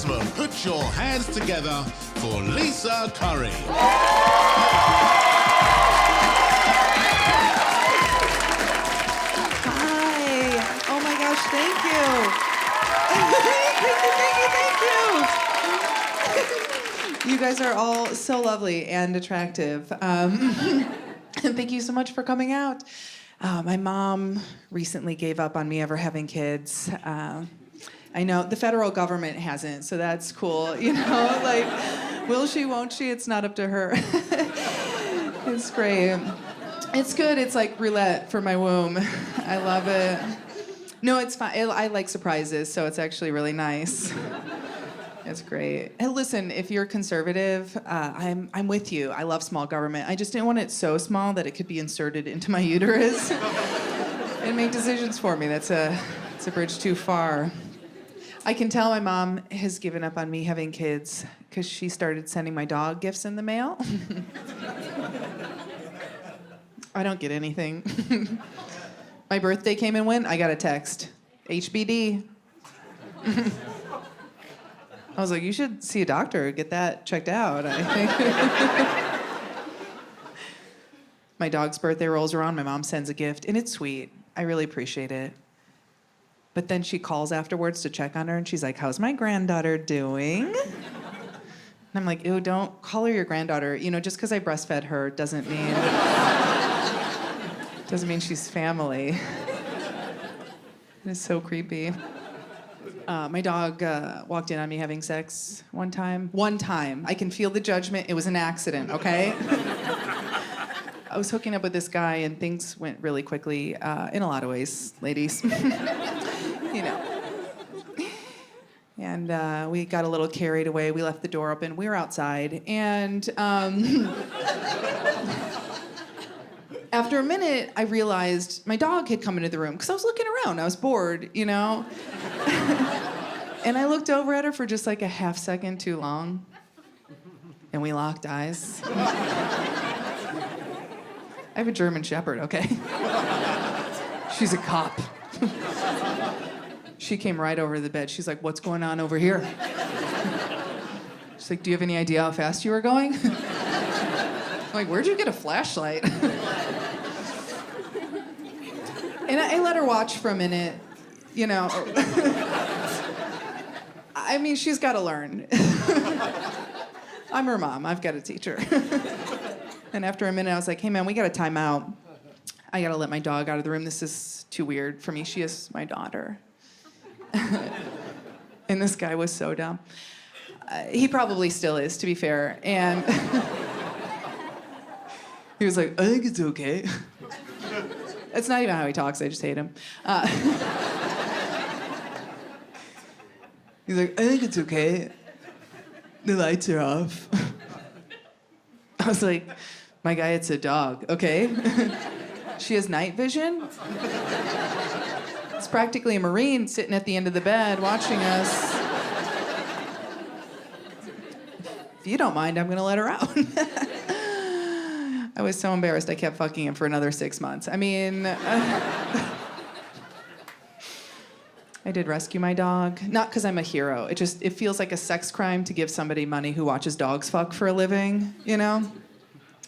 gentlemen, put your hands together for Lisa Curry. Hi. Oh my gosh, thank you. Thank you. You guys are all so lovely and attractive. And thank you so much for coming out. My mom recently gave up on me ever having kids. I know the federal government hasn't, so that's cool. You know, like, will she, won't she? It's not up to her. It's great. It's good. It's like roulette for my womb. I love it. No, it's fine. I like surprises, so it's actually really nice. It's great. And listen, if you're conservative, I'm with you. I love small government. I just didn't want it so small that it could be inserted into my uterus and make decisions for me. It's a bridge too far. I can tell my mom has given up on me having kids because she started sending my dog gifts in the mail. I don't get anything. My birthday came and went, I got a text. HBD. I was like, you should see a doctor, get that checked out, I think. My dog's birthday rolls around, my mom sends a gift, and it's sweet. I really appreciate it. But then she calls afterwards to check on her, and she's like, how's my granddaughter doing? And I'm like, ew, don't call her your granddaughter. You know, just because I breastfed her doesn't mean she's family. It's so creepy. My dog walked in on me having sex one time. One time. I can feel the judgment. It was an accident, okay? I was hooking up with this guy, and things went really quickly in a lot of ways, ladies. You know. And we got a little carried away. We left the door open. We were outside. And after a minute, I realized my dog had come into the room because I was looking around. I was bored, you know? And I looked over at her for just like a half second too long. And we locked eyes. I have a German Shepherd, okay? She's a cop. She came right over the bed. She's like, what's going on over here? She's like, do you have any idea how fast you were going? I'm like, where'd you get a flashlight? And I let her watch for a minute, you know. I mean, she's got to learn. I'm her mom. I've got to teach her. And after a minute, I was like, hey, man, we got to time out. I got to let my dog out of the room. This is too weird for me. She is my daughter. And this guy was so dumb. He probably still is, to be fair. And he was like, I think it's okay. That's not even how he talks. I just hate him. He's like, I think it's okay. The lights are off. I was like, my guy, it's a dog, okay? She has night vision. It's practically a Marine sitting at the end of the bed watching us. If you don't mind, I'm gonna let her out. I was so embarrassed I kept fucking him for another 6 months. I mean, I did rescue my dog. Not because I'm a hero. It feels like a sex crime to give somebody money who watches dogs fuck for a living, you know?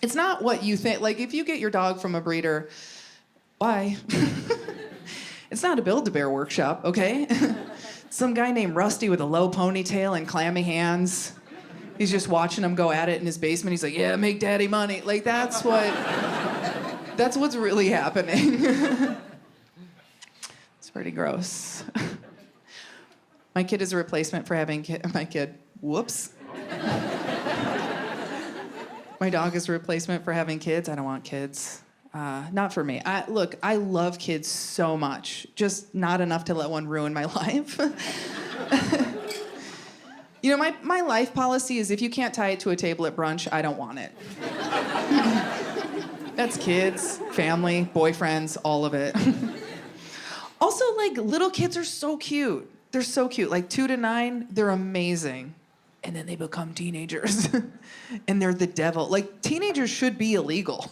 It's not what you think. Like, if you get your dog from a breeder, why? It's not a Build-A-Bear workshop, okay? Some guy named Rusty with a low ponytail and clammy hands. He's just watching him go at it in his basement. He's like, yeah, make daddy money. Like, that's what's really happening. It's pretty gross. My kid is a replacement for having my kid. Whoops. My dog is a replacement for having kids. I don't want kids. Not for me. Look, I love kids so much, just not enough to let one ruin my life. You know, my life policy is if you can't tie it to a table at brunch, I don't want it. That's kids, family, boyfriends, all of it. Also, like, little kids are so cute. They're so cute. Like, 2 to 9, they're amazing. And then they become teenagers. And they're the devil. Like, teenagers should be illegal.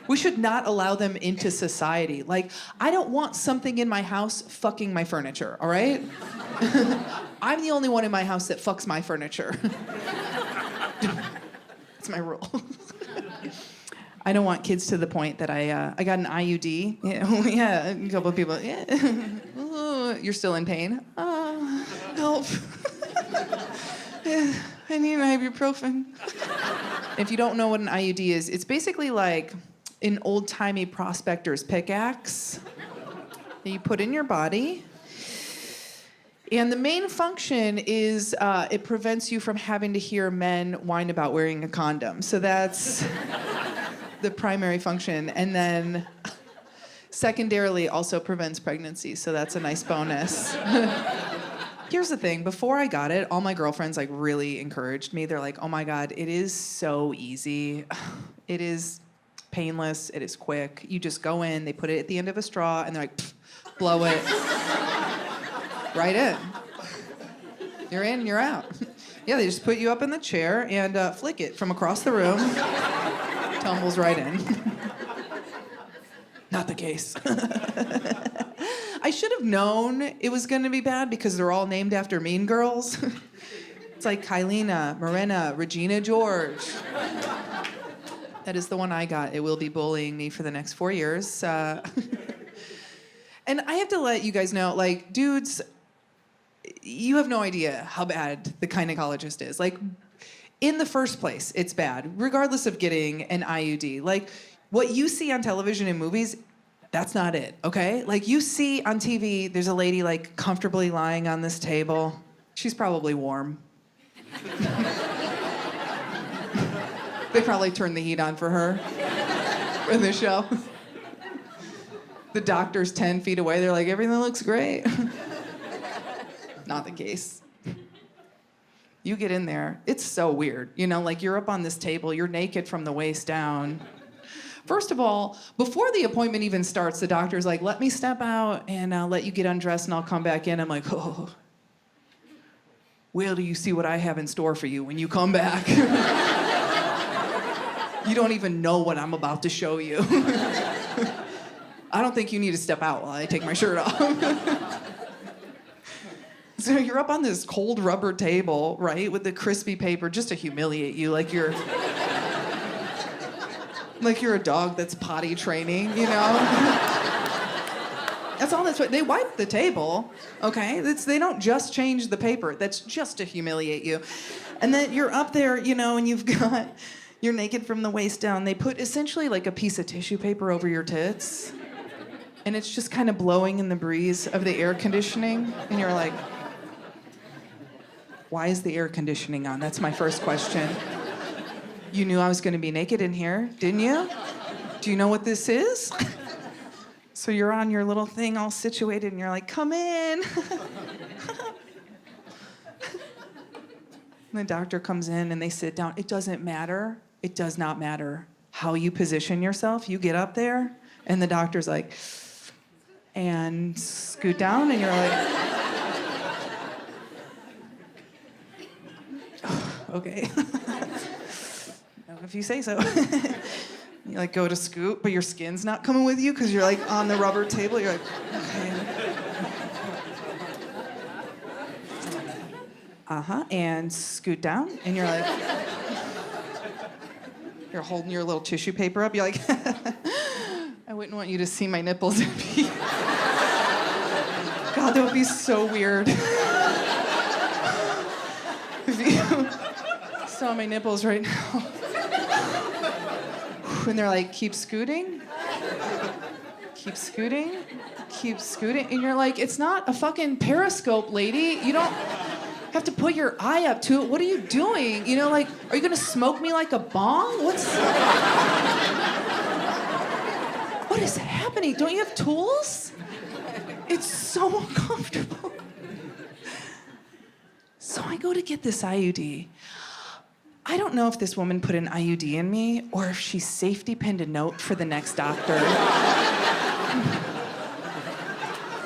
We should not allow them into society. Like, I don't want something in my house fucking my furniture, all right? I'm the only one in my house that fucks my furniture. That's my rule. I don't want kids to the point that I got an IUD. Yeah, a couple of people, yeah. Oh, you're still in pain? Help. Yeah, I need an ibuprofen. If you don't know what an IUD is, it's basically like an old-timey prospector's pickaxe that you put in your body. And the main function is it prevents you from having to hear men whine about wearing a condom. So that's the primary function. And then secondarily also prevents pregnancy. So that's a nice bonus. Here's the thing. Before I got it, all my girlfriends like really encouraged me. They're like, oh my God, it is so easy. It is painless. It is quick. You just go in, they put it at the end of a straw, and they're like, blow it. Right in. You're in, you're out. Yeah, they just put you up in the chair and flick it from across the room. Tumbles right in. Not the case. I should have known it was going to be bad because they're all named after mean girls. It's like Kylina, Morena, Regina George. That is the one I got. It will be bullying me for the next 4 years. And I have to let you guys know, like, dudes, you have no idea how bad the gynecologist is. Like, in the first place, it's bad, regardless of getting an IUD. Like, what you see on television and movies, that's not it, okay? Like, you see on TV, there's a lady, like, comfortably lying on this table. She's probably warm. They probably turned the heat on for her in the show. The doctor's 10 feet away. They're like, everything looks great. Not the case. You get in there. It's so weird. You know, like, you're up on this table. You're naked from the waist down. First of all, before the appointment even starts, the doctor's like, let me step out and I'll let you get undressed and I'll come back in. I'm like, oh. Wait till you see what I have in store for you when you come back. You don't even know what I'm about to show you. I don't think you need to step out while I take my shirt off. So you're up on this cold rubber table, right, with the crispy paper just to humiliate you, like you're a dog that's potty training, you know? That's all that's what they wipe the table, okay? They don't just change the paper. That's just to humiliate you. And then you're up there, you know, and you're naked from the waist down. They put essentially like a piece of tissue paper over your tits. And it's just kind of blowing in the breeze of the air conditioning. And you're like, why is the air conditioning on? That's my first question. You knew I was going to be naked in here, didn't you? Do you know what this is? So you're on your little thing all situated and you're like, come in. And the doctor comes in and they sit down. It doesn't matter. It does not matter how you position yourself. You get up there and the doctor's like, and scoot down, and you're like, oh, okay. If you say so. You like go to scoot, but your skin's not coming with you because you're like on the rubber table. You're like, okay. And scoot down, and you're like, you're holding your little tissue paper up. You're like, I wouldn't want you to see my nipples. God, that would be so weird. If you saw my nipples right now. And they're like, keep scooting. Keep scooting. Keep scooting. And you're like, it's not a fucking periscope, lady. You don't have to put your eye up to it. What are you doing? You know, like, are you gonna smoke me like a bong? What is happening? Don't you have tools? It's so uncomfortable. So I go to get this IUD. I don't know if this woman put an IUD in me or if she safety pinned a note for the next doctor.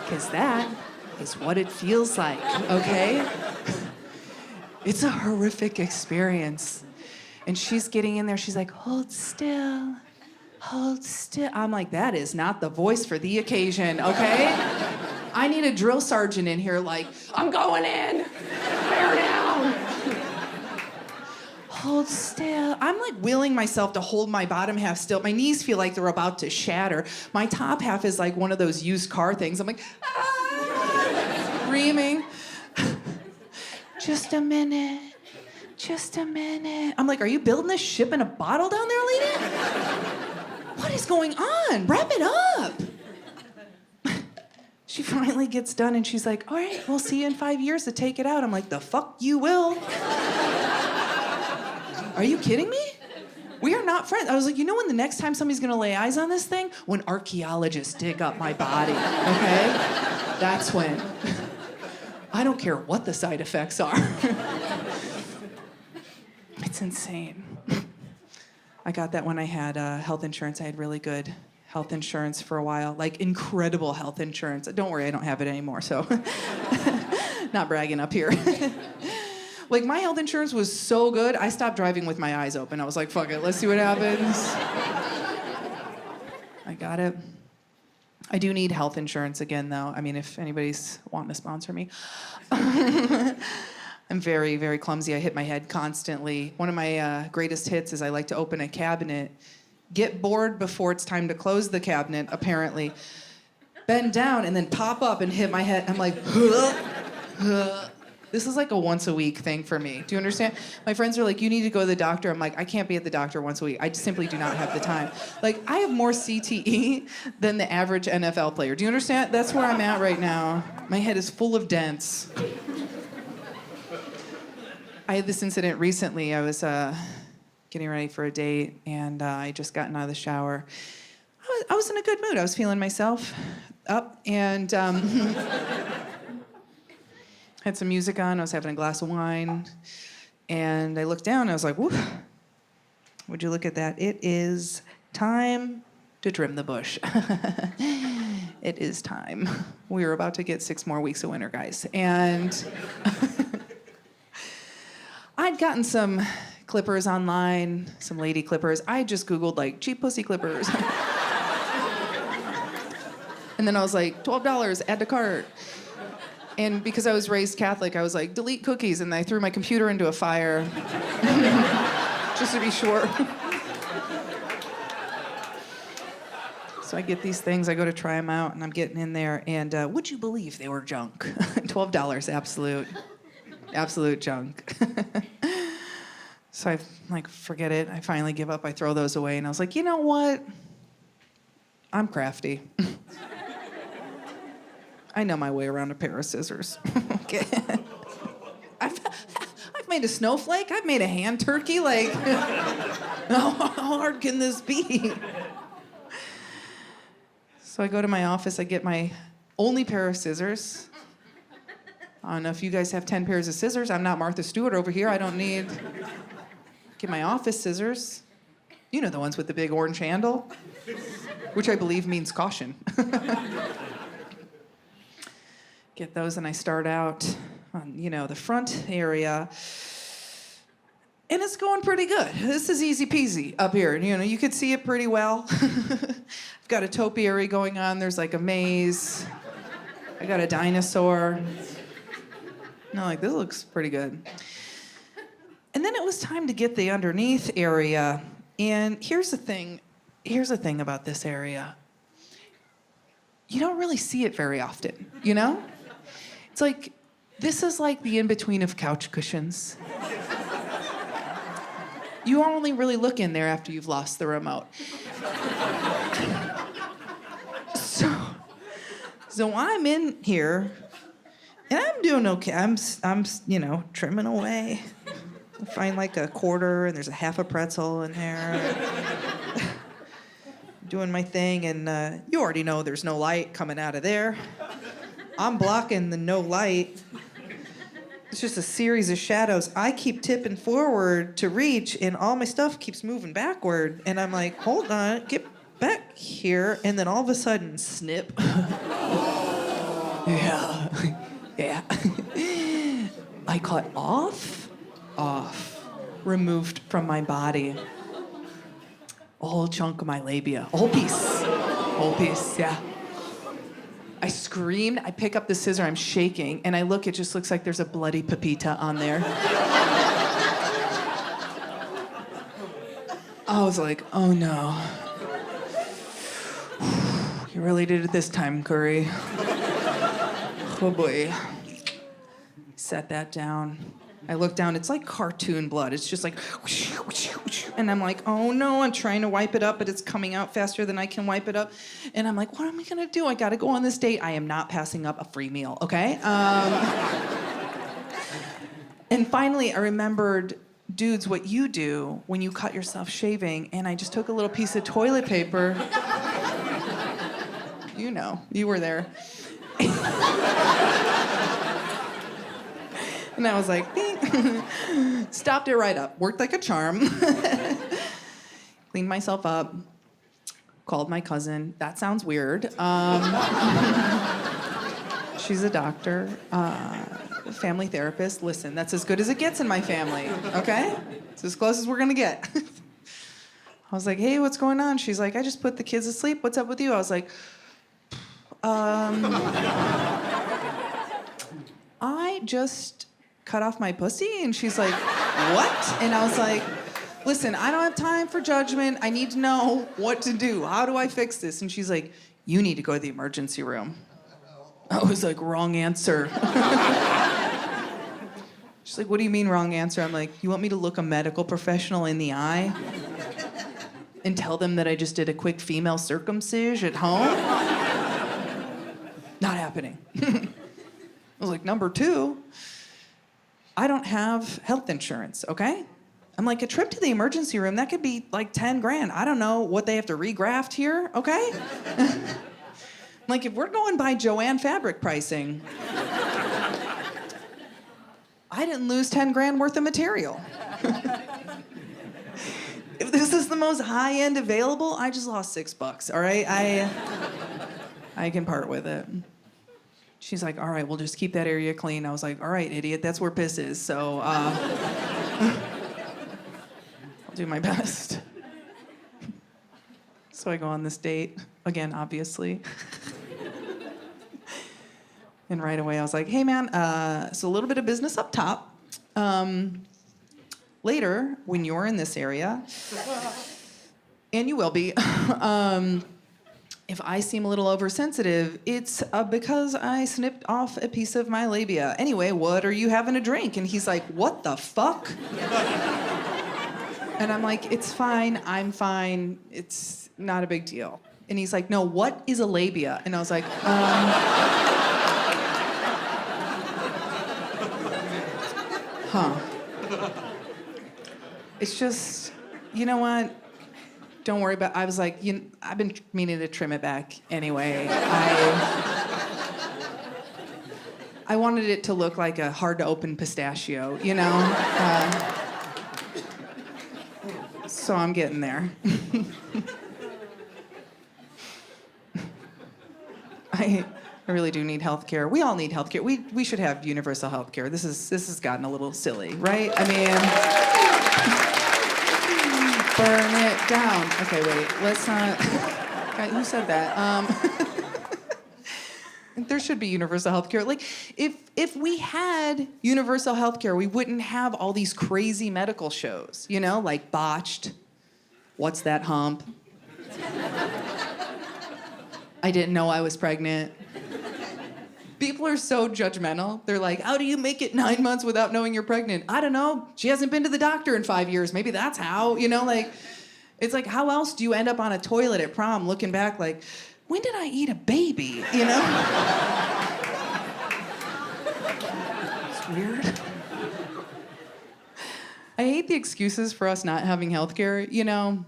Because that is what it feels like, okay? It's a horrific experience. And she's getting in there, she's like, hold still, hold still. I'm like, that is not the voice for the occasion, okay? I need a drill sergeant in here like, I'm going in, bear down. Hold still. I'm like willing myself to hold my bottom half still. My knees feel like they're about to shatter. My top half is like one of those used car things. I'm like, screaming. Just a minute. Just a minute. I'm like, are you building this ship in a bottle down there, lady? What is going on? Wrap it up. She finally gets done and she's like, all right, we'll see you in 5 years to take it out. I'm like, the fuck you will. Are you kidding me? We are not friends. I was like, you know when the next time somebody's gonna lay eyes on this thing? When archaeologists dig up my body, okay? That's when. I don't care what the side effects are. It's insane. I got that when I had health insurance. I had really good health insurance for a while, like incredible health insurance. Don't worry, I don't have it anymore, so not bragging up here. Like my health insurance was so good, I stopped driving with my eyes open. I was like, fuck it, let's see what happens. I got it. I do need health insurance again, though. I mean, if anybody's wanting to sponsor me. I'm very, very clumsy. I hit my head constantly. One of my greatest hits is I like to open a cabinet, get bored before it's time to close the cabinet, apparently, bend down, and then pop up and hit my head. I'm like, This is like a once a week thing for me. Do you understand? My friends are like, you need to go to the doctor. I'm like, I can't be at the doctor once a week. I just simply do not have the time. Like, I have more CTE than the average NFL player. Do you understand? That's where I'm at right now. My head is full of dents. I had this incident recently. I was getting ready for a date, and I just gotten out of the shower. I was in a good mood. I was feeling myself up, and had some music on. I was having a glass of wine, and I looked down, and I was like, whoop. Would you look at that? It is time to trim the bush. It is time. We are about to get 6 more weeks of winter, guys. And I'd gotten some clippers online, some lady clippers. I just Googled, like, cheap pussy clippers. And then I was like, $12, add to cart. And because I was raised Catholic, I was like, delete cookies, and I threw my computer into a fire. Just to be sure. So I get these things, I go to try them out, and I'm getting in there, and would you believe they were junk? $12, absolute junk. So I like, forget it. I finally give up. I throw those away, and I was like, you know what? I'm crafty. I know my way around a pair of scissors. Okay. I've made a snowflake. I've made a hand turkey. Like, how hard can this be? So I go to my office. I get my only pair of scissors. I don't know if you guys have 10 pairs of scissors. I'm not Martha Stewart over here. I don't need... Get my office scissors. You know, the ones with the big orange handle, which I believe means caution. Get those, and I start out on, the front area. And it's going pretty good. This is easy peasy up here. You could see it pretty well. I've got a topiary going on. There's like a maze. I got a dinosaur. This looks pretty good. And then it was time to get the underneath area. And here's the thing about this area. You don't really see it very often, It's like, this is like the in-between of couch cushions. You only really look in there after you've lost the remote. So I'm in here, and I'm doing okay. I'm trimming away. I find like a quarter, and there's a half a pretzel in there. Doing my thing, and you already know there's no light coming out of there. I'm blocking the no light. It's just a series of shadows. I keep tipping forward to reach, and all my stuff keeps moving backward. And I'm like, hold on, get back here. And then all of a sudden, snip. Yeah. I cut off, removed from my body. A whole chunk of my labia. A whole piece. Whole piece, yeah. I screamed, I pick up the scissor, I'm shaking, and I look, it just looks like there's a bloody pepita on there. I was like, oh no. You really did it this time, Curry. Oh boy. Set that down. I look down, it's like cartoon blood. It's just like, and I'm like, oh no, I'm trying to wipe it up, but it's coming out faster than I can wipe it up. And I'm like, what am I gonna do? I gotta go on this date. I am not passing up a free meal, okay? And finally, I remembered, dudes, what you do when you cut yourself shaving, and I just took a little piece of toilet paper. You know, you were there. And I was like, stopped it right up. Worked like a charm. Cleaned myself up. Called my cousin. That sounds weird. She's a doctor, family therapist. Listen, that's as good as it gets in my family, okay? It's as close as we're gonna get. I was like, hey, what's going on? She's like, I just put the kids to sleep. What's up with you? I was like, I just cut off my pussy. And she's like, what? And I was like, listen, I don't have time for judgment. I need to know what to do. How do I fix this? And she's like, you need to go to the emergency room. I was like, wrong answer. She's like, what do you mean wrong answer? I'm like, you want me to look a medical professional in the eye and tell them that I just did a quick female circumcision at home? Not happening. I was like, number two, I don't have health insurance, okay? I'm like, a trip to the emergency room, that could be like 10 grand. I don't know what they have to regraft here, okay? Like, if we're going by Joanne fabric pricing, I didn't lose 10 grand worth of material. If this is the most high-end available, I just lost $6, all right? I can part with it. She's like, all right, we'll just keep that area clean. I was like, all right, idiot, that's where piss is, so I'll do my best. So I go on this date, again, obviously. And right away I was like, hey man, so a little bit of business up top. Later, when you're in this area, and you will be, if I seem a little oversensitive, it's because I snipped off a piece of my labia. Anyway, what are you having to drink? And he's like, what the fuck? And I'm like, it's fine, I'm fine, it's not a big deal. And he's like, no, what is a labia? And I was like, huh. It's just, you know what? Don't worry about it. I was like, I've been meaning to trim it back anyway. I wanted it to look like a hard-to-open pistachio, you know? So I'm getting there. I really do need health care. We all need health care. We should have universal health care. This has gotten a little silly, right? I mean, burn it down. Okay, wait, let's not. God, who said that? There should be universal health care. Like, if we had universal health care, we wouldn't have all these crazy medical shows, you know, like Botched. What's that hump? I didn't know I was pregnant. People are so judgmental. They're like, how do you make it 9 months without knowing you're pregnant? I don't know. She hasn't been to the doctor in 5 years. Maybe that's how, you know, like, it's like, how else do you end up on a toilet at prom looking back like, when did I eat a baby, you know? It's weird. I hate the excuses for us not having health care, you know?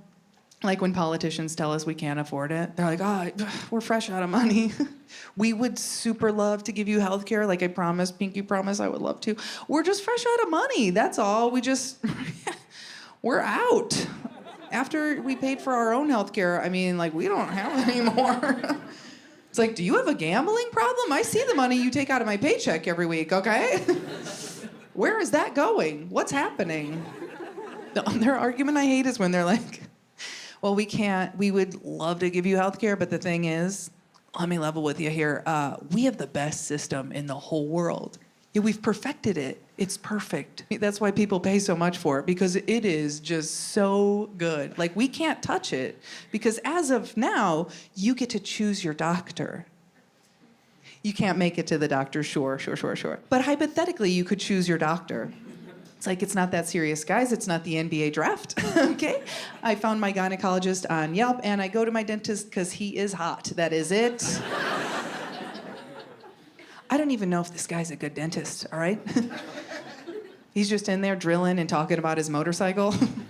Like when politicians tell us we can't afford it. They're like, oh, we're fresh out of money. We would super love to give you health care. Like I promised, Pinky promised I would love to. We're just fresh out of money, that's all. We're out. After we paid for our own health care, I mean, like, we don't have any more. It's like, do you have a gambling problem? I see the money you take out of my paycheck every week, okay? Where is that going? Whather argument I hate is when they're like, well, we can't. We would love to give you health care, but the thing is, let me level with you here. We have the best system in the whole world. Yeah, we've perfected it. It's perfect. That's why people pay so much for it, because it is just so good. Like, we can't touch it, because as of now, you get to choose your doctor. You can't make it to the doctor, sure. But hypothetically, you could choose your doctor. It's like, it's not that serious, guys. It's not the NBA draft, okay? I found my gynecologist on Yelp, and I go to my dentist because he is hot. That is it. I don't even know if this guy's a good dentist, all right? He's just in there drilling and talking about his motorcycle. I'm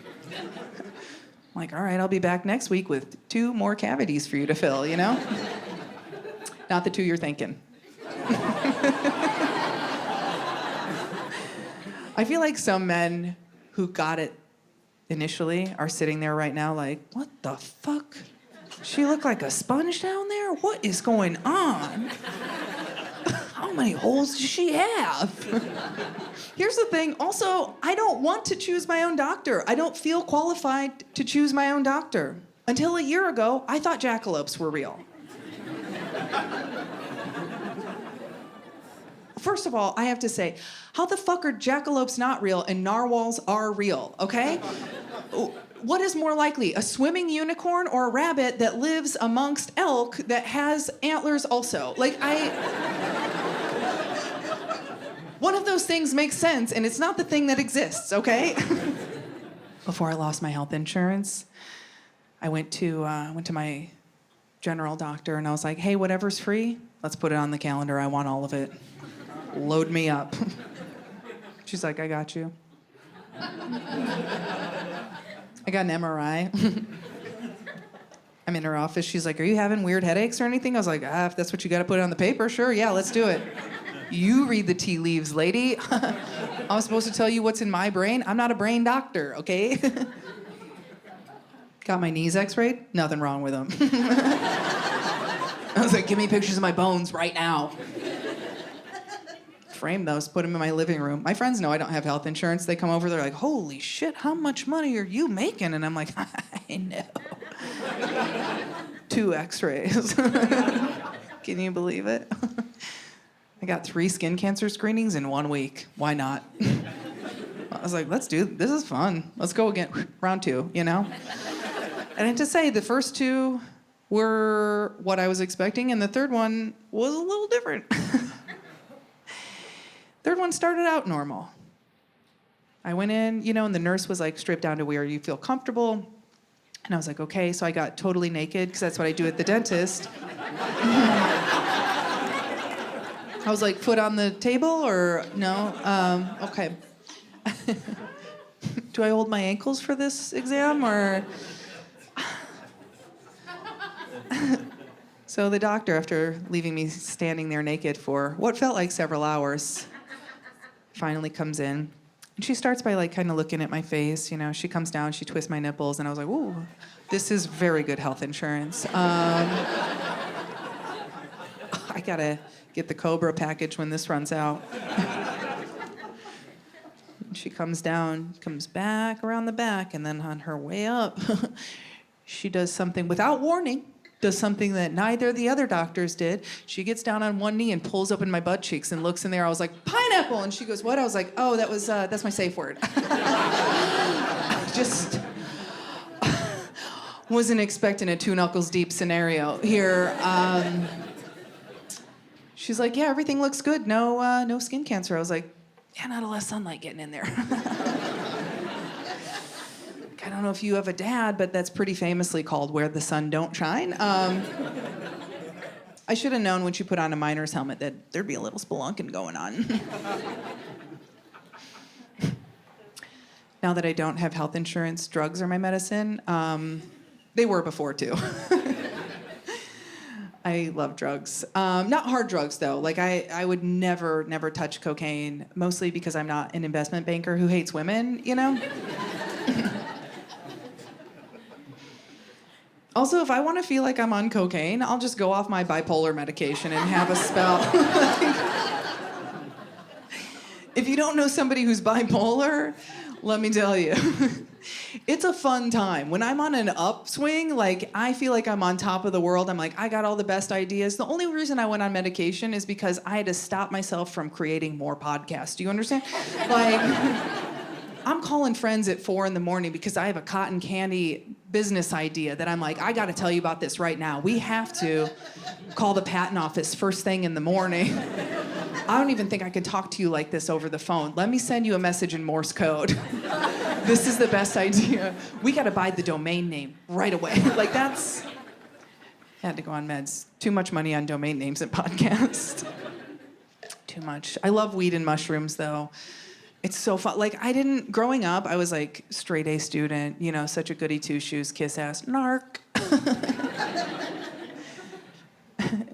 like, all right, I'll be back next week with 2 more cavities for you to fill, you know? Not the 2 you're thinking. I feel like some men who got it initially are sitting there right now like, what the fuck? She looked like a sponge down there? What is going on? How many holes does she have? Here's the thing. Also, I don't want to choose my own doctor. I don't feel qualified to choose my own doctor. Until a year ago, I thought jackalopes were real. First of all, I have to say, how the fuck are jackalopes not real and narwhals are real, okay? What is more likely, a swimming unicorn or a rabbit that lives amongst elk that has antlers also? Like, one of those things makes sense, and it's not the thing that exists, okay? Before I lost my health insurance, I went to my general doctor, and I was like, hey, whatever's free, let's put it on the calendar. I want all of it. Load me up. She's like, I got you. I got an MRI. I'm in her office. She's like, are you having weird headaches or anything? I was like, if that's what you got to put on the paper, sure, yeah, let's do it. You read the tea leaves, lady. I'm supposed to tell you what's in my brain. I'm not a brain doctor, okay? Got my knees x-rayed. Nothing wrong with them. I was like, give me pictures of my bones right now. Frame those, put them in my living room. My friends know I don't have health insurance. They come over, they're like, holy shit, how much money are you making? And I'm like, I know. 2 x-rays. Can you believe it? I got 3 skin cancer screenings in 1 week. Why not? I was like, this is fun. Let's go again, round 2, you know? And I have to say, the first 2 were what I was expecting, and the third one was a little different. Third one started out normal. I went in, you know, and the nurse was like, strip down to where you feel comfortable. And I was like, okay, so I got totally naked, because that's what I do at the dentist. I was like, foot on the table, or no? Okay. Do I hold my ankles for this exam, or? So the doctor, after leaving me standing there naked for what felt like several hours, finally comes in. And she starts by like kind of looking at my face, you know. She comes down, she twists my nipples, and I was like, ooh, this is very good health insurance. I gotta get the Cobra package when this runs out. She comes down, comes back around the back, and then on her way up, she does something without warning. Does something that neither of the other doctors did. She gets down on one knee and pulls open my butt cheeks and looks in there. I was like, pineapple! And she goes, what? I was like, oh, that's my safe word. Just wasn't expecting a 2 knuckles deep scenario here. She's like, yeah, everything looks good. No skin cancer. I was like, yeah, not a lot of sunlight getting in there. I don't know if you have a dad, but that's pretty famously called Where the Sun Don't Shine. I should have known when she put on a miner's helmet that there'd be a little spelunking going on. Now that I don't have health insurance, drugs are my medicine. They were before, too. I love drugs. Not hard drugs, though. Like, I would never touch cocaine, mostly because I'm not an investment banker who hates women, you know? Also, if I want to feel like I'm on cocaine, I'll just go off my bipolar medication and have a spell. If you don't know somebody who's bipolar, let me tell you, it's a fun time. When I'm on an upswing, like, I feel like I'm on top of the world. I'm like, I got all the best ideas. The only reason I went on medication is because I had to stop myself from creating more podcasts. Do you understand? Like, I'm calling friends at 4 a.m. because I have a cotton candy business idea that I'm like, I gotta tell you about this right now. We have to call the patent office first thing in the morning. I don't even think I can talk to you like this over the phone. Let me send you a message in Morse code. This is the best idea. We gotta buy the domain name right away. Like, that's... Had to go on meds. Too much money on domain names and podcasts. Too much. I love weed and mushrooms, though. It's so fun. Like, growing up, I was like straight A student, you know, such a goody two-shoes, kiss ass, narc.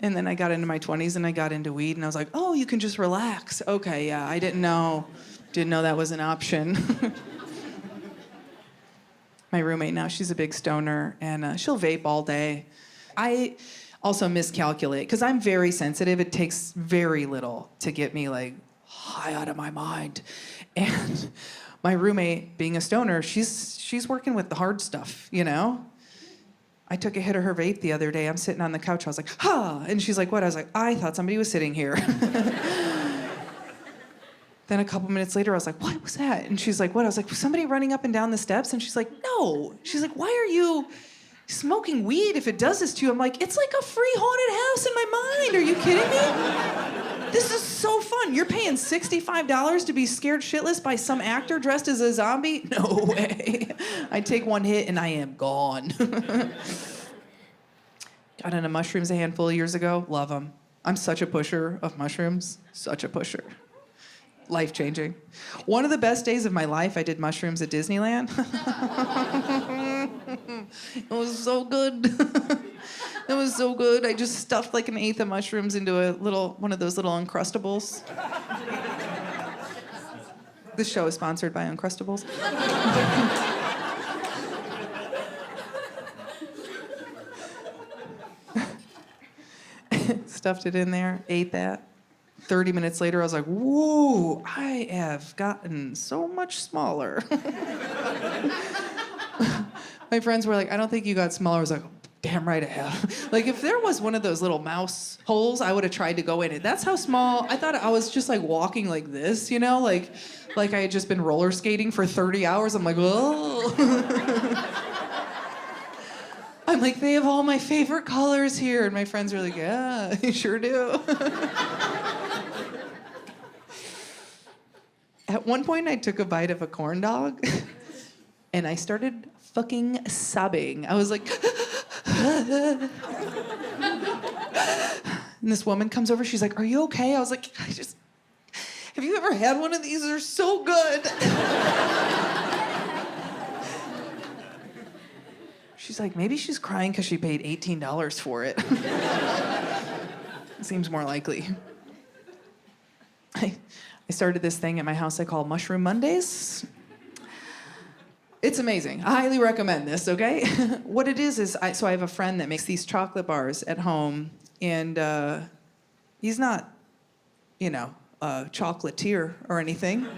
And then I got into my 20s and I got into weed and I was like, oh, you can just relax. Okay, yeah, I didn't know that was an option. My roommate now, she's a big stoner and she'll vape all day. I also miscalculate because I'm very sensitive. It takes very little to get me like high out of my mind. And my roommate, being a stoner, she's working with the hard stuff, you know? I took a hit of her vape the other day. I'm sitting on the couch. I was like, ha! And she's like, what? I was like, I thought somebody was sitting here. Then a couple minutes later, I was like, what was that? And she's like, what? I was like, was somebody running up and down the steps? And she's like, no. She's like, why are you smoking weed if it does this to you? I'm like, it's like a free haunted house in my mind. Are you kidding me? This is so fun. You're paying $65 to be scared shitless by some actor dressed as a zombie? No way. I take one hit and I am gone. Got into mushrooms a handful of years ago. Love them. I'm such a pusher of mushrooms. Such a pusher. Life-changing. One of the best days of my life, I did mushrooms at Disneyland. It was so good. It was so good. I just stuffed like an eighth of mushrooms into one of those little Uncrustables. This show is sponsored by Uncrustables. Stuffed it in there, ate that. 30 minutes later, I was like, whoa, I have gotten so much smaller. My friends were like, I don't think you got smaller. I was like, damn right I have. Like, if there was one of those little mouse holes, I would have tried to go in it. That's how small. I thought I was just like walking like this, you know? Like I had just been roller skating for 30 hours. I'm like, oh. I'm like, they have all my favorite colors here. And my friends were like, yeah, you sure do. At one point, I took a bite of a corn dog, and I started fucking sobbing. I was like, and this woman comes over. She's like, are you okay? I was like, have you ever had one of these? They're so good. She's like, maybe she's crying because she paid $18 for it. Seems more likely. I started this thing at my house I call Mushroom Mondays. It's amazing. I highly recommend this, okay? What it is I have a friend that makes these chocolate bars at home, and he's not, you know, a chocolatier or anything.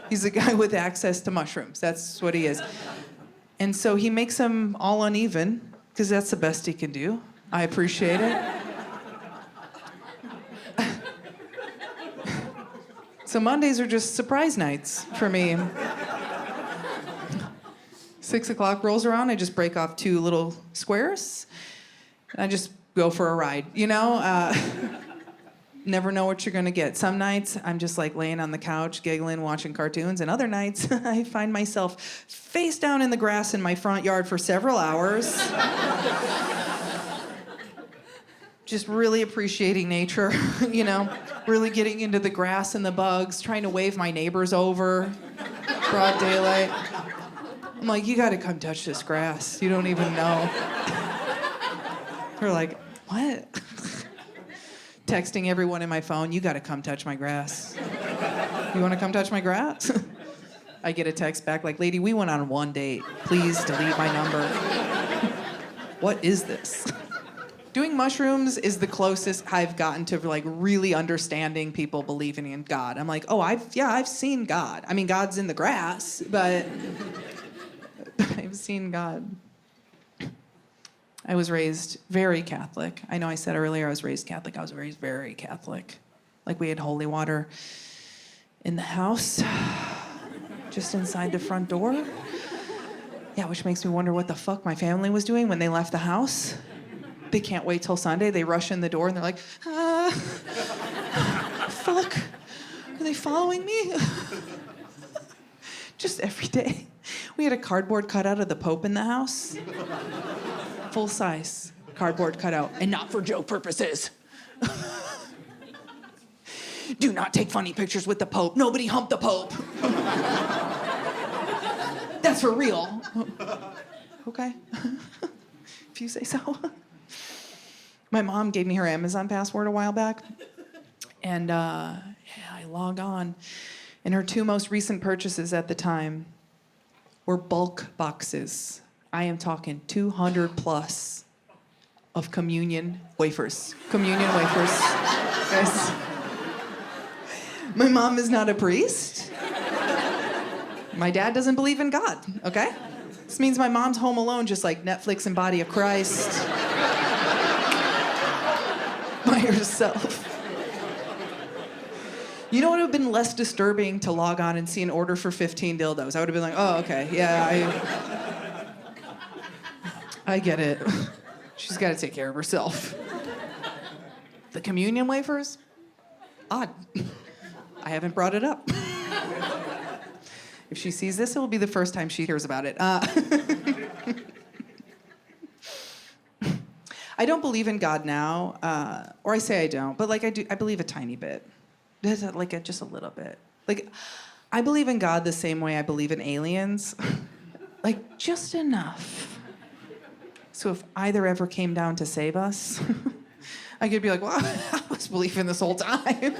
He's a guy with access to mushrooms. That's what he is. And so he makes them all uneven, because that's the best he can do. I appreciate it. So Mondays are just surprise nights for me. 6 o'clock rolls around, I just break off 2 little squares, and I just go for a ride, you know? Never know what you're gonna get. Some nights, I'm just like laying on the couch, giggling, watching cartoons, and other nights, I find myself face down in the grass in my front yard for several hours. Just really appreciating nature, you know? Really getting into the grass and the bugs, trying to wave my neighbors over, broad daylight. I'm like, you gotta come touch this grass. You don't even know. They're like, what? Texting everyone in my phone, you gotta come touch my grass. You wanna come touch my grass? I get a text back like, lady, we went on one date. Please delete my number. What is this? Doing mushrooms is the closest I've gotten to like really understanding people believing in God. I'm like, oh, I've seen God. I mean, God's in the grass, but I've seen God. I was raised very Catholic. I know I said earlier I was raised Catholic. I was raised very Catholic. Like we had holy water in the house, just inside the front door. Yeah, which makes me wonder what the fuck my family was doing when they left the house. They can't wait till Sunday. They rush in the door and they're like, fuck, are they following me? Just every day. We had a cardboard cutout of the Pope in the house. Full size cardboard cutout, and not for joke purposes. Do not take funny pictures with the Pope. Nobody hump the Pope. That's for real. Okay. If you say so. My mom gave me her Amazon password a while back. And I log on. And her two most recent purchases at the time were bulk boxes. I am talking 200 plus of communion wafers. Communion wafers. Guys. My mom is not a priest. My dad doesn't believe in God, okay? This means my mom's home alone, just like Netflix and Body of Christ. By herself. You know what would have been less disturbing to log on and see an order for 15 dildos? I would have been like, oh, okay, yeah, I get it. She's got to take care of herself. The communion wafers? Odd. I haven't brought it up. If she sees this, it will be the first time she hears about it. I don't believe in God now, or I say I don't, but like I do, I believe a tiny bit. Like just a little bit. Like, I believe in God the same way I believe in aliens. Like, just enough. So if either ever came down to save us, I could be like, well, I was believing this whole time.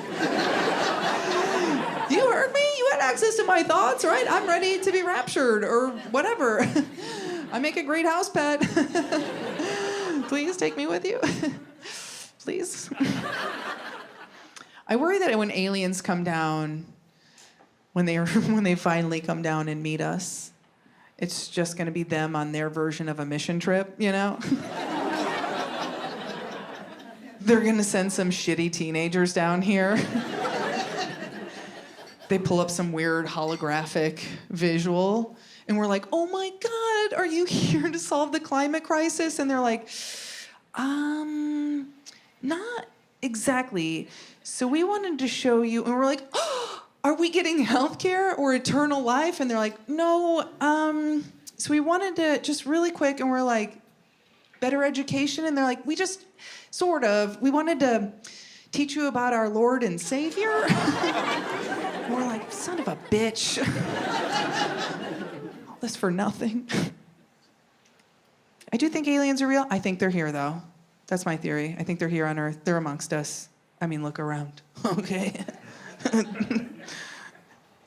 You heard me? You had access to my thoughts, right? I'm ready to be raptured or whatever. I make a great house pet. Please take me with you. Please. I worry that when aliens come down, when they finally come down and meet us, it's just going to be them on their version of a mission trip, you know? They're going to send some shitty teenagers down here. They pull up some weird holographic visual, and we're like, oh my God, are you here to solve the climate crisis? And they're like, not exactly. So we wanted to show you, and we're like, oh, are we getting healthcare or eternal life? And they're like, no, so we wanted to just really quick, and we're like, better education? And they're like, we just, sort of, we wanted to teach you about our Lord and Savior. And we're like, son of a bitch. All this for nothing. I do think aliens are real. I think they're here, though. That's my theory. I think they're here on Earth. They're amongst us. I mean, look around, okay?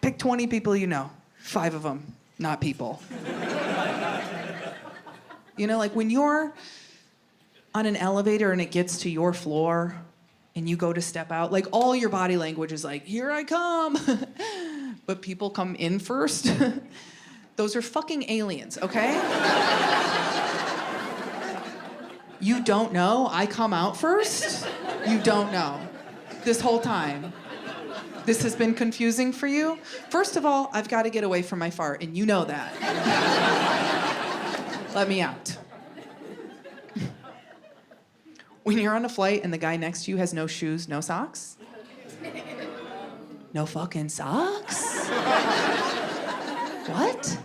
Pick 20 people you know. 5 of them, not people. You know, like when you're on an elevator and it gets to your floor and you go to step out, like all your body language is like, here I come. But people come in first. Those are fucking aliens, okay? You don't know I come out first? You don't know. This whole time. This has been confusing for you? First of all, I've got to get away from my fart, and you know that. Let me out. When you're on a flight and the guy next to you has no shoes, no socks? No fucking socks? What?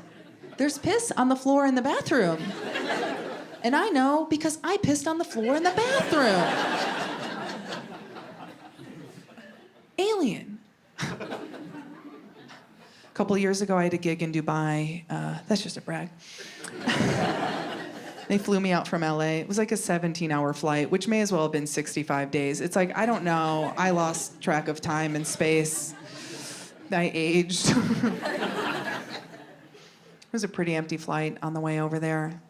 There's piss on the floor in the bathroom. And I know because I pissed on the floor in the bathroom. Alien. A couple years ago, I had a gig in Dubai. That's just a brag. They flew me out from LA. It was like a 17-hour flight, which may as well have been 65 days. It's like, I don't know. I lost track of time and space. I aged. It was a pretty empty flight on the way over there.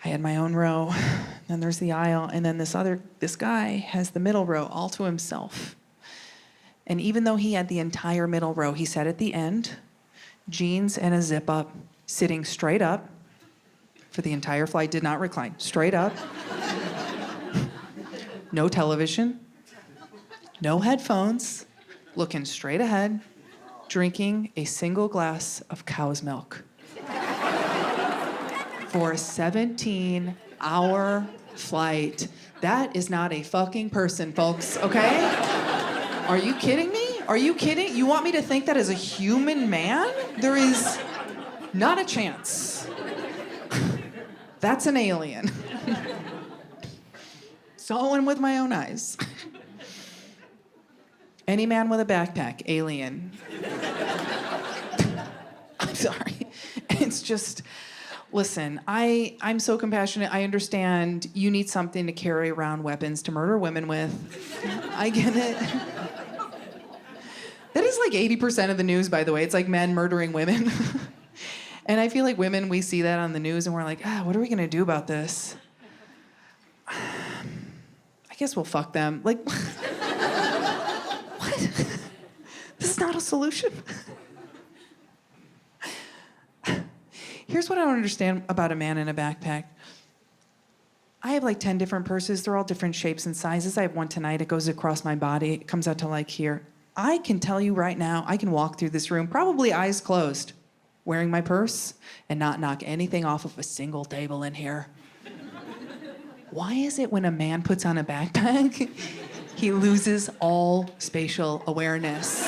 I had my own row. Then there's the aisle. And then this guy has the middle row all to himself. And even though he had the entire middle row, he sat at the end, jeans and a zip up, sitting straight up, for the entire flight, did not recline. Straight up. No television. No headphones. Looking straight ahead. Drinking a single glass of cow's milk. For a 17-hour flight. That is not a fucking person, folks, okay? Are you kidding me? Are you kidding? You want me to think that as a human man? There is not a chance. That's an alien. Saw one with my own eyes. Any man with a backpack, alien. I'm sorry. It's just, listen, I'm so compassionate. I understand you need something to carry around weapons to murder women with. I get it. That is like 80% of the news, by the way. It's like men murdering women. And I feel like women, we see that on the news and we're like, what are we gonna do about this? I guess we'll fuck them. Like, what? This is not a solution. Here's what I don't understand about a man in a backpack. I have like 10 different purses. They're all different shapes and sizes. I have one tonight. It goes across my body. It comes out to like here. I can tell you right now, I can walk through this room, probably eyes closed, wearing my purse and not knock anything off of a single table in here. Why is it when a man puts on a backpack, he loses all spatial awareness?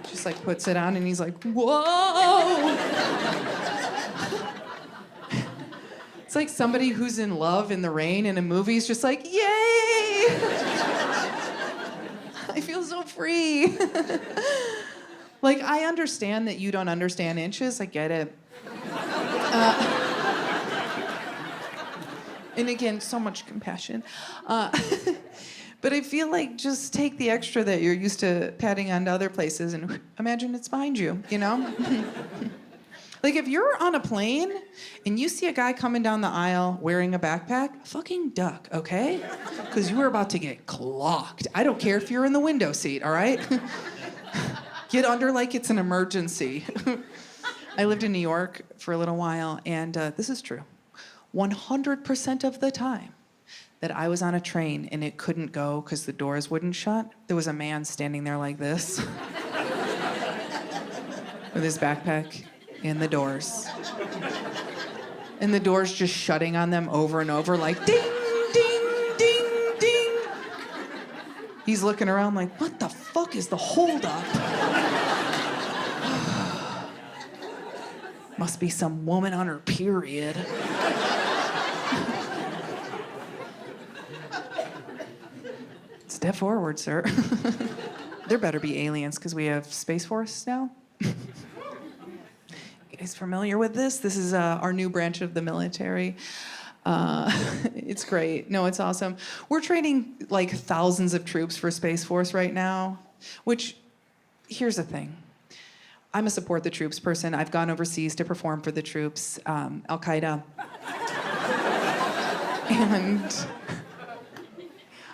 Just like puts it on and he's like, whoa! It's like somebody who's in love in the rain in a movie is just like, yay! I feel so free. Like, I understand that you don't understand inches. I get it. And again, so much compassion. But I feel like just take the extra that you're used to patting onto other places and imagine it's behind you, you know? Like, if you're on a plane and you see a guy coming down the aisle wearing a backpack, fucking duck, okay? Because you are about to get clocked. I don't care if you're in the window seat, all right? Get under like it's an emergency. I lived in New York for a little while, and this is true. 100% of the time that I was on a train and it couldn't go because the doors wouldn't shut, there was a man standing there like this with his backpack in the doors. And the doors just shutting on them over and over like ding, ding, ding, ding. He's looking around like, what the fuck is the holdup? Must be some woman on her period. Step forward, sir. There better be aliens because we have Space Force now. You guys familiar with this? This is our new branch of the military. It's great. No, it's awesome. We're training like thousands of troops for Space Force right now, which, here's the thing. I'm a support the troops person. I've gone overseas to perform for the troops, Al-Qaeda. And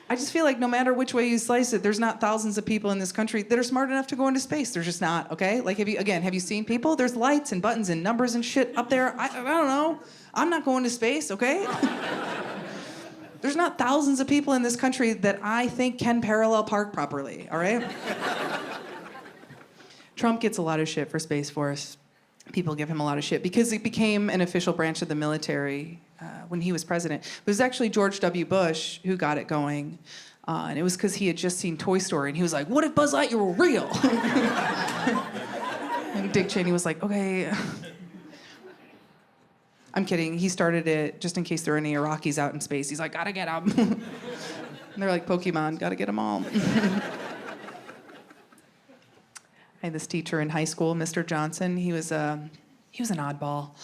I just feel like no matter which way you slice it, there's not thousands of people in this country that are smart enough to go into space. There's just not, okay? Like, have you seen people? There's lights and buttons and numbers and shit up there. I don't know. I'm not going to space, okay? There's not thousands of people in this country that I think can parallel park properly, all right? Trump gets a lot of shit for Space Force. People give him a lot of shit because it became an official branch of the military when he was president. It was actually George W. Bush who got it going. And it was because he had just seen Toy Story, and he was like, what if Buzz Lightyear were real? And Dick Cheney was like, okay. I'm kidding. He started it just in case there are any Iraqis out in space. He's like, gotta get them. And they're like Pokemon, gotta get them all. I had this teacher in high school, Mr. Johnson. He was an oddball.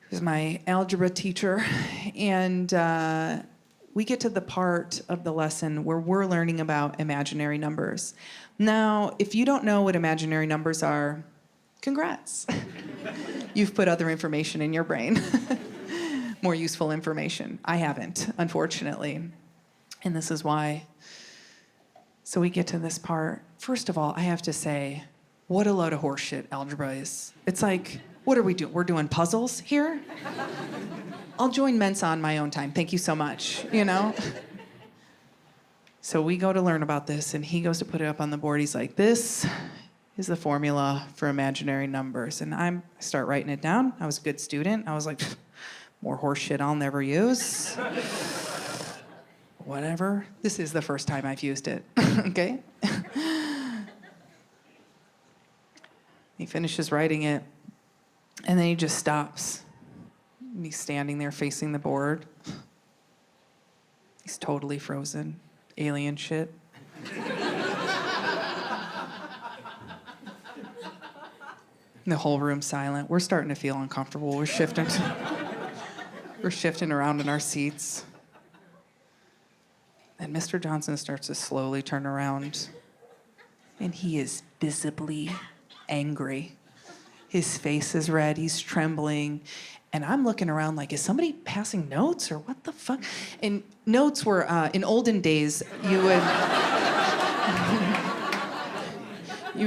He was my algebra teacher. And we get to the part of the lesson where we're learning about imaginary numbers. Now, if you don't know what imaginary numbers are, congrats. You've put other information in your brain. More useful information. I haven't, unfortunately. And this is why. So we get to this part. First of all, I have to say, what a load of horseshit algebra is. It's like What are we doing? We're doing puzzles here? I'll join Mensa on my own time. Thank you so much, you know? So we go to learn about this, and he goes to put it up on the board. He's like, this is the formula for imaginary numbers. And I start writing it down. I was a good student. I was like, more horse shit I'll never use. Whatever. This is the first time I've used it, okay? He finishes writing it, and then he just stops. And he's standing there facing the board. He's totally frozen. Alien shit. The whole room's silent. We're starting to feel uncomfortable. We're shifting around in our seats. And Mr. Johnson starts to slowly turn around. And he is visibly angry. His face is red. He's trembling. And I'm looking around like, is somebody passing notes or what the fuck? And notes were, in olden days, you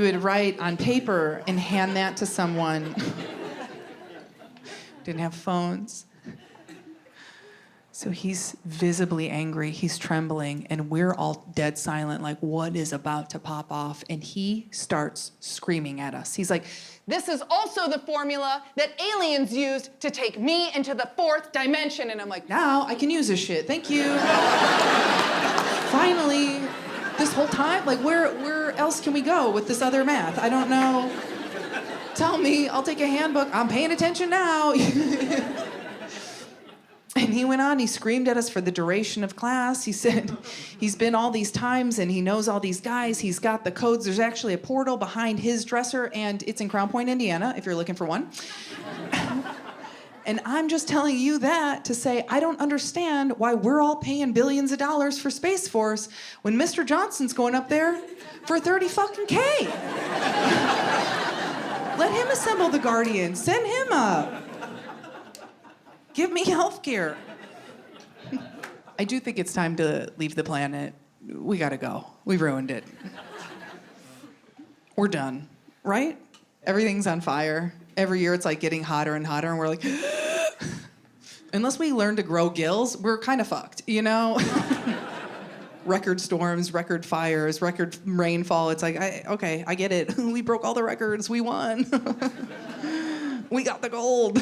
would write on paper and hand that to someone. Didn't have phones. So he's visibly angry, he's trembling, and we're all dead silent, like what is about to pop off? And he starts screaming at us. He's like, this is also the formula that aliens used to take me into the fourth dimension. And I'm like, now I can use this shit, thank you. Finally, this whole time, like where else can we go with this other math? I don't know. Tell me, I'll take a handbook. I'm paying attention now. And he went on, he screamed at us for the duration of class. He said he's been all these times and he knows all these guys. He's got the codes. There's actually a portal behind his dresser, and it's in Crown Point, Indiana, if you're looking for one. And I'm just telling you that to say I don't understand why we're all paying billions of dollars for Space Force when Mr. Johnson's going up there for 30 fucking K. Let him assemble the Guardians. Send him up. Give me health care. I do think it's time to leave the planet. We gotta go. We ruined it. We're done, right? Everything's on fire. Every year it's like getting hotter and hotter, and we're like, unless we learn to grow gills, we're kind of fucked, you know? Record storms, record fires, record rainfall. It's like, okay, I get it. We broke all the records. We won. We got the gold.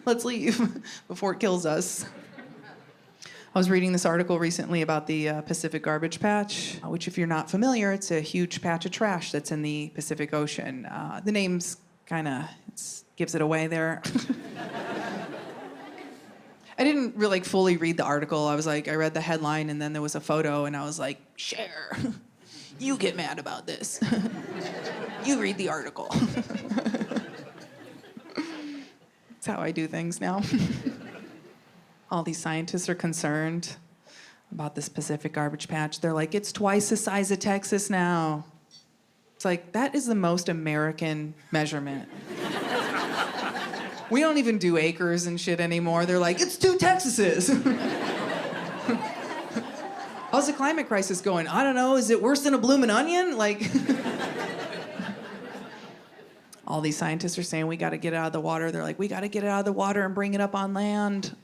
Let's leave before it kills us. I was reading this article recently about the Pacific Garbage Patch, which, if you're not familiar, it's a huge patch of trash that's in the Pacific Ocean. The name's kind of gives it away there. I didn't really fully read the article. I read the headline, and then there was a photo, and I was like, share. You get mad about this. You read the article. That's how I do things now. All these scientists are concerned about this Pacific Garbage Patch. They're like, it's twice the size of Texas now. It's like, that is the most American measurement. We don't even do acres and shit anymore. They're like, it's 2 Texases. How's the climate crisis going? I don't know, is it worse than a bloomin' onion? Like... All these scientists are saying we got to get it out of the water. They're like, we got to get it out of the water and bring it up on land.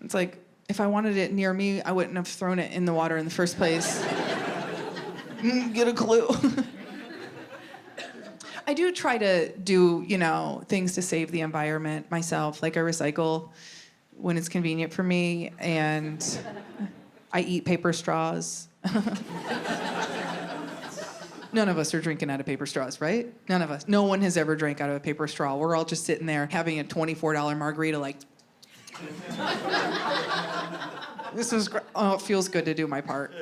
It's like, if I wanted it near me, I wouldn't have thrown it in the water in the first place. Get a clue. I do try to do, things to save the environment myself. Like I recycle when it's convenient for me, and I eat paper straws. None of us are drinking out of paper straws, right? None of us. No one has ever drank out of a paper straw. We're all just sitting there having a $24 margarita like... This is it feels good to do my part.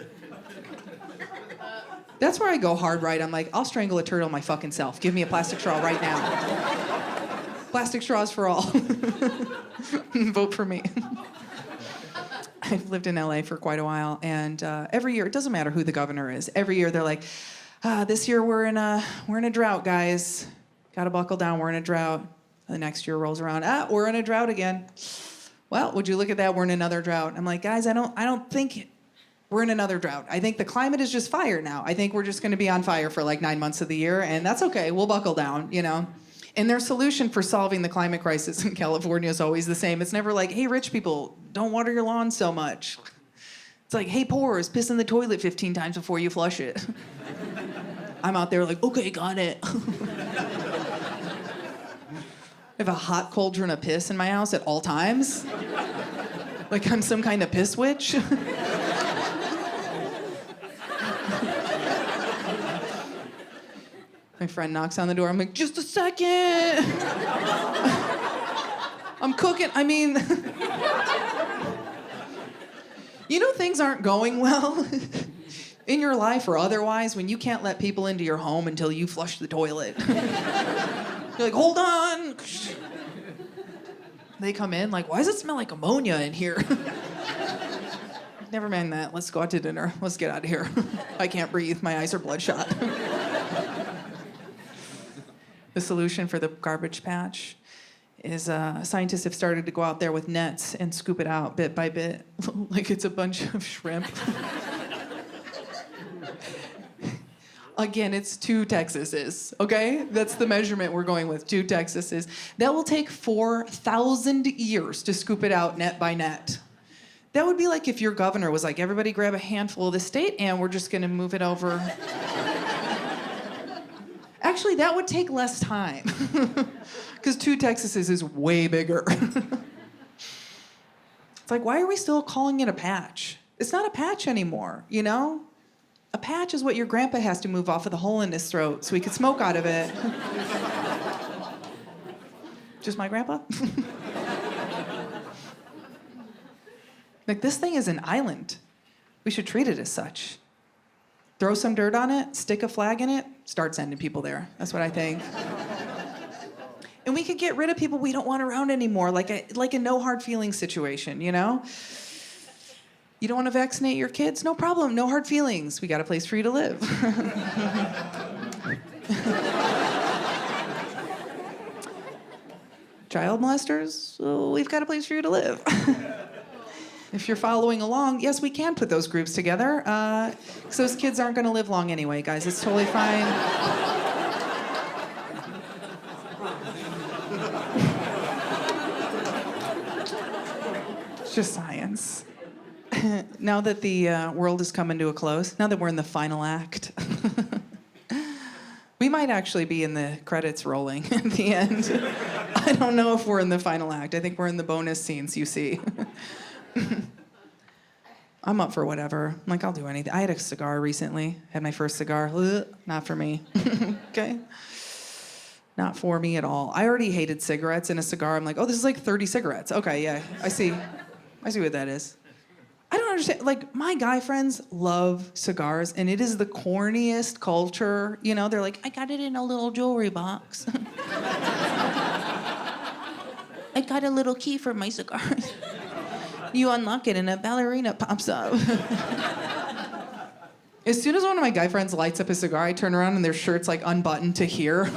That's where I go hard right. I'm like, I'll strangle a turtle my fucking self. Give me a plastic straw right now. Plastic straws for all. Vote for me. I've lived in LA for quite a while, and every year, it doesn't matter who the governor is, every year they're like, this year we're in a drought, guys. Gotta buckle down, we're in a drought. The next year rolls around, we're in a drought again. Well, would you look at that, we're in another drought. I'm like, guys, I don't think we're in another drought. I think the climate is just fire now. I think we're just gonna be on fire for like 9 months of the year, and that's okay, we'll buckle down, And their solution for solving the climate crisis in California is always the same. It's never like, hey, rich people, don't water your lawn so much. It's like, hey, poors, piss in the toilet 15 times before you flush it. I'm out there like, okay, got it. I have a hot cauldron of piss in my house at all times. Like I'm some kind of piss witch. My friend knocks on the door. I'm like, just a second. I'm cooking. I mean, you know things aren't going well in your life or otherwise when you can't let people into your home until you flush the toilet. You're like, hold on. They come in like, why does it smell like ammonia in here? Never mind that. Let's go out to dinner. Let's get out of here. I can't breathe. My eyes are bloodshot. The solution for the garbage patch is scientists have started to go out there with nets and scoop it out bit by bit, like it's a bunch of shrimp. Again, it's 2 Texases, okay? That's the measurement we're going with, 2 Texases. That will take 4,000 years to scoop it out net by net. That would be like if your governor was like, everybody grab a handful of the state and we're just gonna move it over. Actually, that would take less time. Because 2 Texases is way bigger. It's like, why are we still calling it a patch? It's not a patch anymore, you know? A patch is what your grandpa has to move off of the hole in his throat so he could smoke out of it. Just my grandpa? Like, this thing is an island. We should treat it as such. Throw some dirt on it, stick a flag in it, start sending people there. That's what I think. And we could get rid of people we don't want around anymore, like a no hard feelings situation, you know? You don't want to vaccinate your kids? No problem, no hard feelings. We got a place for you to live. Child molesters? Well, we've got a place for you to live. If you're following along, yes, we can put those groups together. Because those kids aren't going to live long anyway, guys. It's totally fine. It's just science. Now that the world is coming to a close, now that we're in the final act, we might actually be in the credits rolling at the end. I don't know if we're in the final act. I think we're in the bonus scenes, you see. I'm up for whatever. I'm like, I'll do anything. I had a cigar recently. Had my first cigar. Ugh, not for me. Okay? Not for me at all. I already hated cigarettes in a cigar. I'm like, oh, this is like 30 cigarettes. Okay, yeah, I see what that is. I don't understand. Like, my guy friends love cigars, and it is the corniest culture. You know, they're like, I got it in a little jewelry box. I got a little key for my cigar. You unlock it and a ballerina pops up. As soon as one of my guy friends lights up a cigar, I turn around and their shirt's like unbuttoned to here.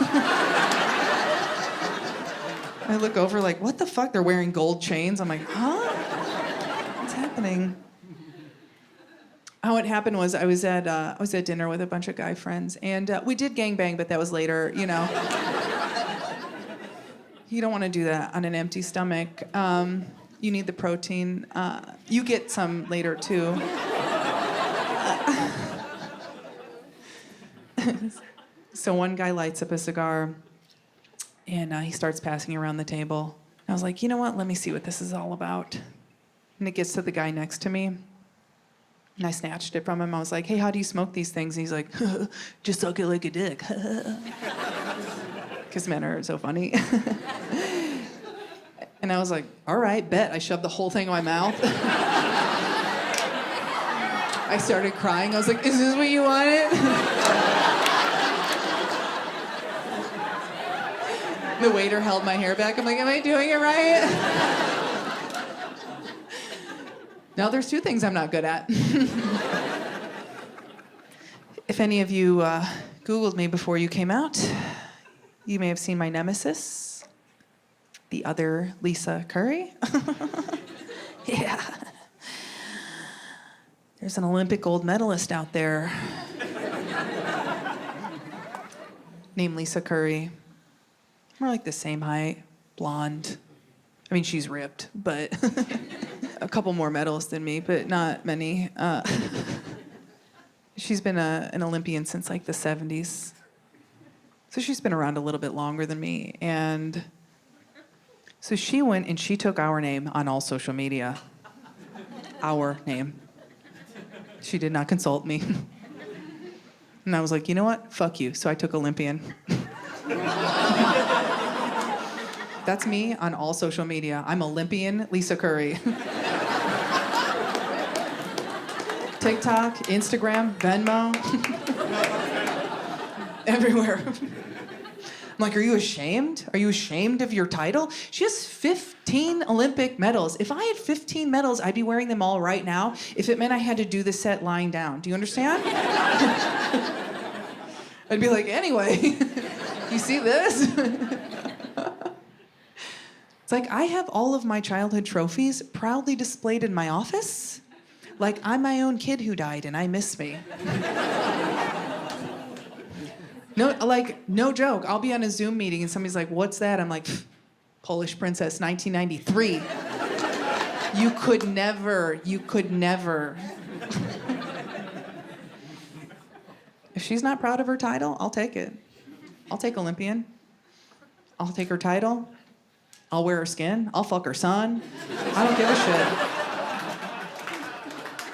I look over like, what the fuck? They're wearing gold chains. I'm like, huh? What's happening? What happened was I was at dinner with a bunch of guy friends, and we did gangbang, but that was later, you know. You don't want to do that on an empty stomach. You need the protein. You get some later, too. So one guy lights up a cigar, and he starts passing around the table. I was like, you know what? Let me see what this is all about. And it gets to the guy next to me, and I snatched it from him. I was like, hey, how do you smoke these things? And he's like, just suck it like a dick. Because men are so funny. And I was like, all right, bet. I shoved the whole thing in my mouth. I started crying. I was like, is this what you wanted? The waiter held my hair back. I'm like, am I doing it right? Now there's 2 things I'm not good at. If any of you Googled me before you came out, you may have seen my nemesis. The other Lisa Curry. Yeah. There's an Olympic gold medalist out there named Lisa Curry. We're like the same height, blonde. I mean, she's ripped, but a couple more medals than me, but not many. She's been an Olympian since like the 70s. So she's been around a little bit longer than me. And so she went and she took our name on all social media. Our name. She did not consult me. And I was like, you know what? Fuck you. So I took Olympian. That's me on all social media. I'm Olympian Lisa Curry. TikTok, Instagram, Venmo. Everywhere. I'm like, are you ashamed? Are you ashamed of your title? She has 15 Olympic medals. If I had 15 medals, I'd be wearing them all right now if it meant I had to do the set lying down. Do you understand? I'd be like, anyway, you see this? It's like I have all of my childhood trophies proudly displayed in my office. Like I'm my own kid who died and I miss me. No joke. I'll be on a Zoom meeting and somebody's like, what's that? I'm like, Polish Princess, 1993. You could never. If she's not proud of her title, I'll take it. I'll take Olympian. I'll take her title. I'll wear her skin. I'll fuck her son. I don't give a shit.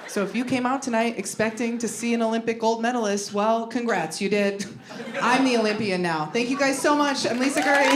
So if you came out tonight expecting to see an Olympic gold medalist, well, congrats, you did. I'm the Olympian now. Thank you guys so much. I'm Lisa Curry.